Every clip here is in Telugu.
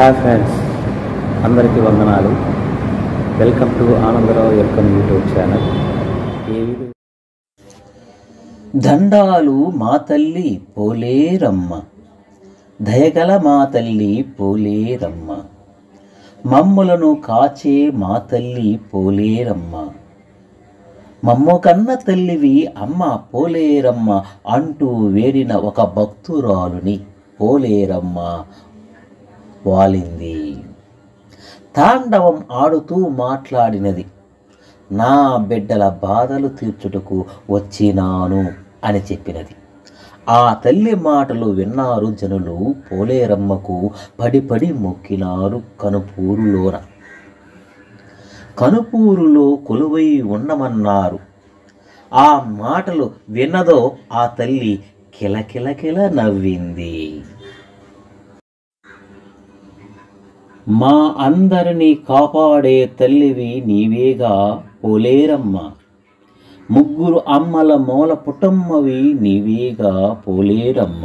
హాయ్ ఫ్రెండ్స్, అందరికీ వందనాలు. Welcome to Anandarao welcome YouTube channel. దండాలు మా తల్లి పోలేరమ్మ, దయగల మా తల్లి పోలేరమ్మ, మమ్ములను కాచే మా తల్లి పోలేరమ్మ, మమ్ము కన్న తల్లివి అమ్మ పోలేరమ్మ అంటూ వేడిన ఒక భక్తురాలుని పోలేరమ్మ వాలింది. తాండవం ఆడుతూ మాట్లాడినది, నా బిడ్డల బాధలు తీర్చుటకు వచ్చినాను అని చెప్పినది. ఆ తల్లి మాటలు విన్నారు జనులు. పోలేరమ్మకు పడి మొక్కినారు కనుపూరులోన. కనుపూరులో కొలువై ఉండమన్నారు. ఆ మాటలు విన్నదో ఆ తల్లి కిలకిలకిల నవ్వింది. మా అందరినీ కాపాడే తల్లివి నీవేగా పోలేరమ్మ, ముగ్గురు అమ్మల మూల పుటమ్మవి నీవేగా పోలేరమ్మ,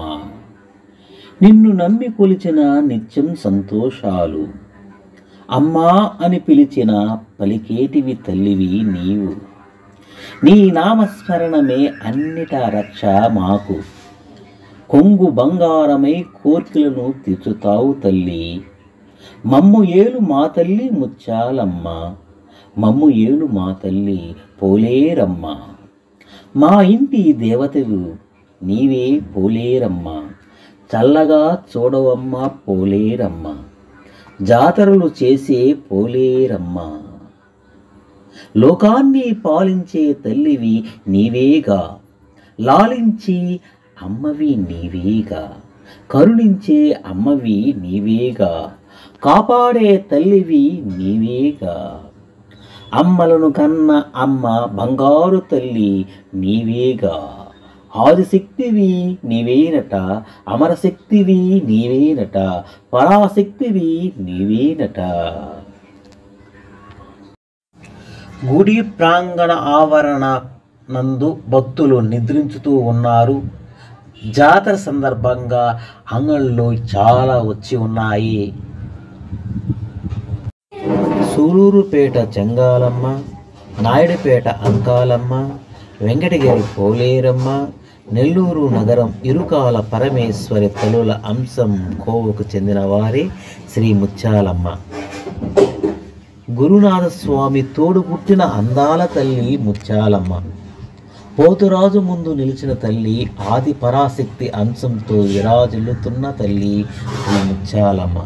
నిన్ను నమ్మి కొలిచిన నిత్యం సంతోషాలు, అమ్మా అని పిలిచిన పలికేటివి తల్లివి నీవు, నీ నామస్మరణమే అన్నిటా రక్ష మాకు, కొంగు బంగారమై కోర్కెలను తీర్చుతావు తల్లి, మమ్ము ఏలు మా తల్లి ముత్యాలమ్మ, మమ్ము ఏలు మా తల్లి పోలేరమ్మ, మా ఇంటి దేవతవు నీవే పోలేరమ్మ, చల్లగా చూడవమ్మ పోలేరమ్మ, జాతరలు చేసే పోలేరమ్మ, లోకాన్ని పాలించే తల్లివి నీవేగా, లాలించి అమ్మవి నీవేగా, కరుణించే అమ్మవి నీవేగా, కాపాడే తల్లివి నీవేగా, అమ్మలను కన్న అమ్మ బంగారు తల్లి నీవేగా, ఆదిశక్తివి నీవేనట, అమరశక్తివి నీవేనట, పరాశక్తివి నీవేనట. గుడి ప్రాంగణ ఆవరణ నందు భక్తులు నిద్రించుతూ ఉన్నారు. జాతర సందర్భంగా అంగళ్ళు చాలా వచ్చి ఉన్నాయి. సూలూరుపేట చెంగాలమ్మ, నాయుడుపేట అంకాలమ్మ, వెంకటగిరి పోలేరమ్మ, నెల్లూరు నగరం ఇరుకాల పరమేశ్వరి తల్లుల అంశం కోవకు చెందిన వారే శ్రీ ముత్యాలమ్మ. గురునాథస్వామి తోడు పుట్టిన అందాల తల్లి ముత్యాలమ్మ. పోతురాజు ముందు నిలిచిన తల్లి, ఆది పరాశక్తి అంశంతో విరాజిల్లుతున్న తల్లి శ్రీ ముత్యాలమ్మ.